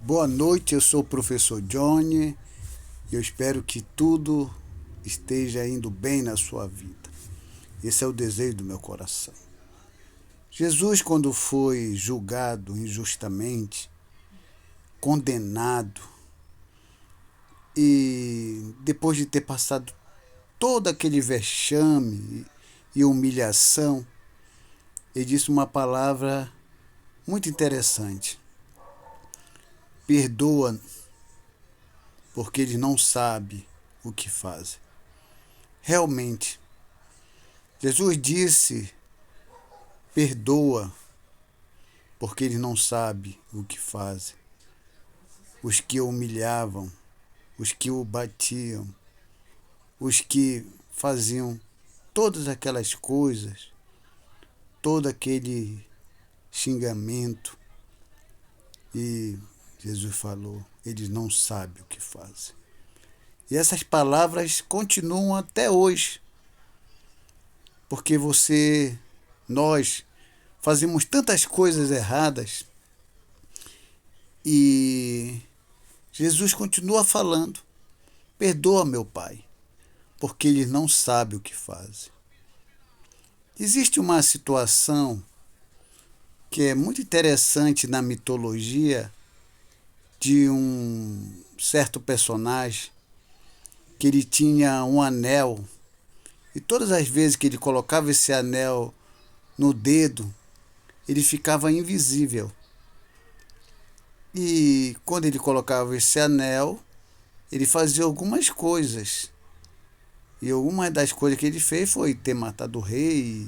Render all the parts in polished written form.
Boa noite, eu sou o professor Johnny e eu espero que tudo esteja indo bem na sua vida. Esse é o desejo do meu coração. Jesus, quando foi julgado injustamente, condenado e depois de ter passado todo aquele vexame e humilhação, ele disse uma palavra muito interessante: perdoa, porque eles não sabem o que fazem. Realmente, Jesus disse: perdoa, porque eles não sabem o que fazem. Os que o humilhavam, os que o batiam, os que faziam todas aquelas coisas, todo aquele xingamento. E Jesus falou: eles não sabem o que fazem. E essas palavras continuam até hoje, porque nós fazemos tantas coisas erradas e Jesus continua falando: perdoa, meu Pai, porque eles não sabem o que fazem. Existe uma situação que é muito interessante na mitologia de um certo personagem que ele tinha um anel e todas as vezes que ele colocava esse anel no dedo, ele ficava invisível. E quando ele colocava esse anel, ele fazia algumas coisas. E alguma das coisas que ele fez foi ter matado o rei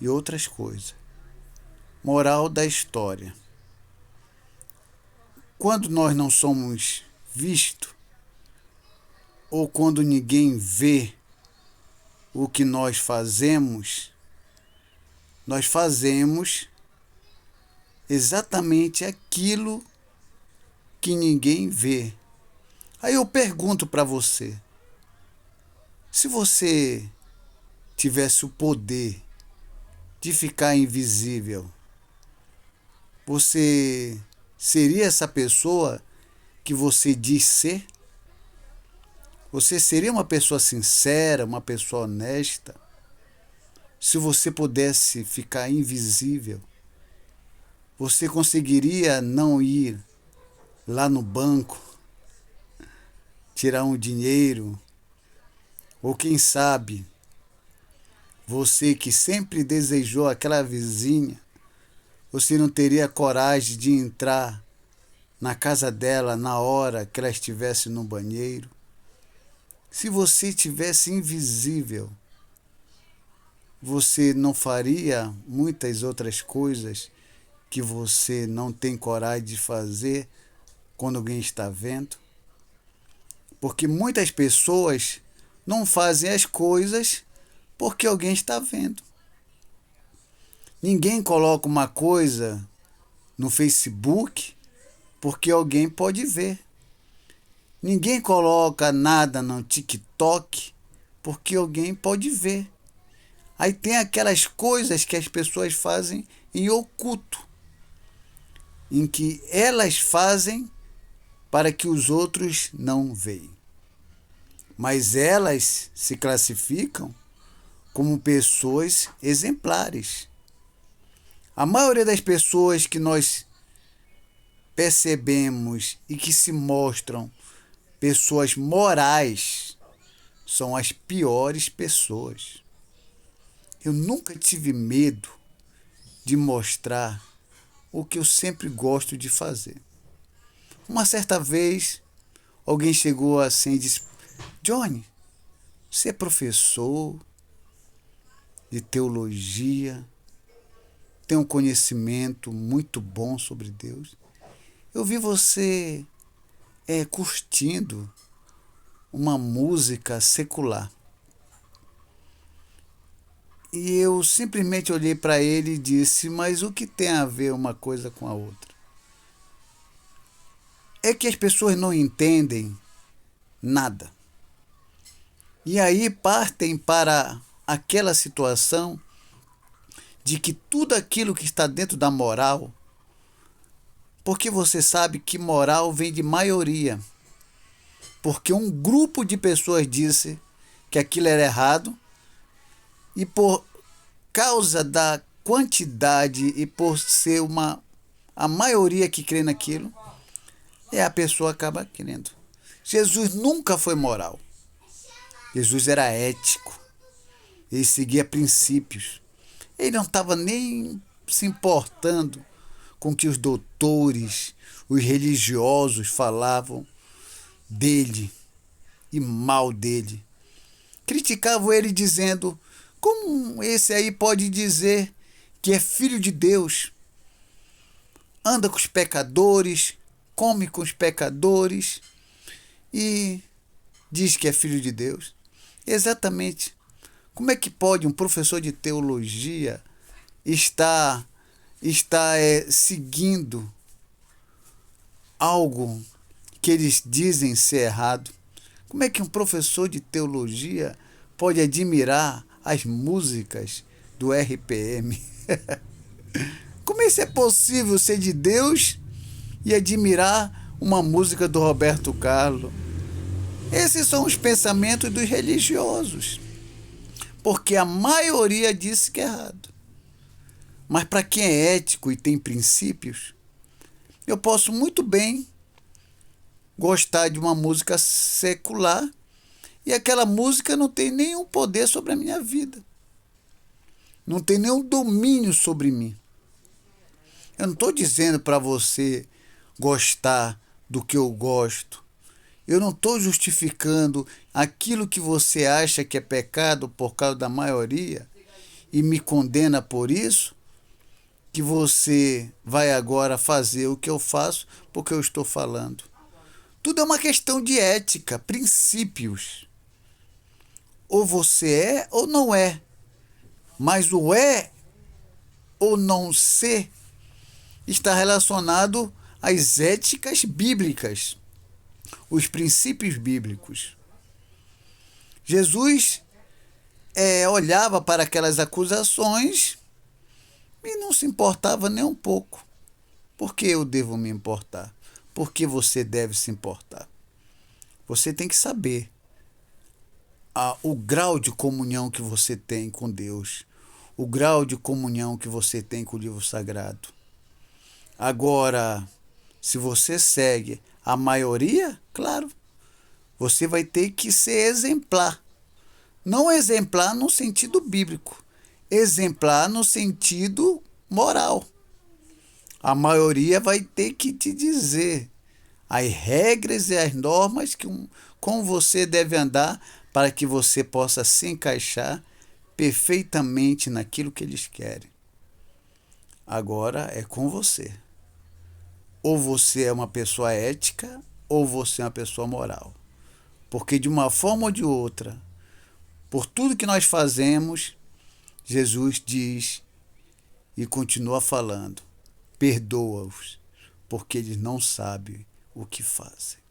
e outras coisas. Moral da história: quando nós não somos vistos, ou quando ninguém vê o que nós fazemos exatamente aquilo que ninguém vê. Aí eu pergunto para você: se você tivesse o poder de ficar invisível, você seria essa pessoa que você diz ser? Você seria uma pessoa sincera, uma pessoa honesta? Se você pudesse ficar invisível, você conseguiria não ir lá no banco, tirar um dinheiro? Ou quem sabe, você que sempre desejou aquela vizinha, você não teria coragem de entrar na casa dela na hora que ela estivesse no banheiro? Se você estivesse invisível, você não faria muitas outras coisas que você não tem coragem de fazer quando alguém está vendo? Porque muitas pessoas não fazem as coisas porque alguém está vendo. Ninguém coloca uma coisa no Facebook porque alguém pode ver. Ninguém coloca nada no TikTok porque alguém pode ver. Aí tem aquelas coisas que as pessoas fazem em oculto, em que elas fazem para que os outros não vejam. Mas elas se classificam como pessoas exemplares. A maioria das pessoas que nós percebemos e que se mostram pessoas morais são as piores pessoas. Eu nunca tive medo de mostrar o que eu sempre gosto de fazer. Uma certa vez, alguém chegou assim e disse: Johnny, você é professor de teologia, tem um conhecimento muito bom sobre Deus. Eu vi você curtindo uma música secular. E eu simplesmente olhei para ele e disse: mas o que tem a ver uma coisa com a outra? É que as pessoas não entendem nada. E aí partem para aquela situação de que tudo aquilo que está dentro da moral Porque você sabe que moral vem de maioria. Porque um grupo de pessoas disse que aquilo era errado e por causa da quantidade e por ser a maioria que crê naquilo, a pessoa acaba querendo. Jesus nunca foi moral. Jesus era ético. Ele seguia princípios. Ele não estava nem se importando com o que os doutores, os religiosos falavam dele e mal dele. Criticavam ele dizendo: como esse aí pode dizer que é filho de Deus? Anda com os pecadores, come com os pecadores e diz que é filho de Deus. Exatamente. Como é que pode um professor de teologia estar seguindo algo que eles dizem ser errado? Como é que um professor de teologia pode admirar as músicas do RPM? Como isso é possível ser de Deus e admirar uma música do Roberto Carlos? Esses são os pensamentos dos religiosos, porque a maioria disse que é errado. Mas para quem é ético e tem princípios, eu posso muito bem gostar de uma música secular e aquela música não tem nenhum poder sobre a minha vida. Não tem nenhum domínio sobre mim. Eu não estou dizendo para você gostar do que eu gosto. Eu não estou justificando aquilo que você acha que é pecado por causa da maioria e me condena por isso, que você vai agora fazer o que eu faço porque eu estou falando. Tudo é uma questão de ética, princípios. Ou você é ou não é. Mas o é ou não ser está relacionado às éticas bíblicas, os princípios bíblicos. Jesus olhava para aquelas acusações e não se importava nem um pouco. Por que eu devo me importar? Por que você deve se importar? Você tem que saber o grau de comunhão que você tem com Deus, o grau de comunhão que você tem com o livro sagrado. Agora, se você segue a maioria, claro, você vai ter que ser exemplar. Não exemplar no sentido bíblico, exemplar no sentido moral. A maioria vai ter que te dizer as regras e as normas como você deve andar para que você possa se encaixar perfeitamente naquilo que eles querem. Agora é com você. Ou você é uma pessoa ética, ou você é uma pessoa moral. Porque de uma forma ou de outra, por tudo que nós fazemos, Jesus diz e continua falando: perdoa-os, porque eles não sabem o que fazem.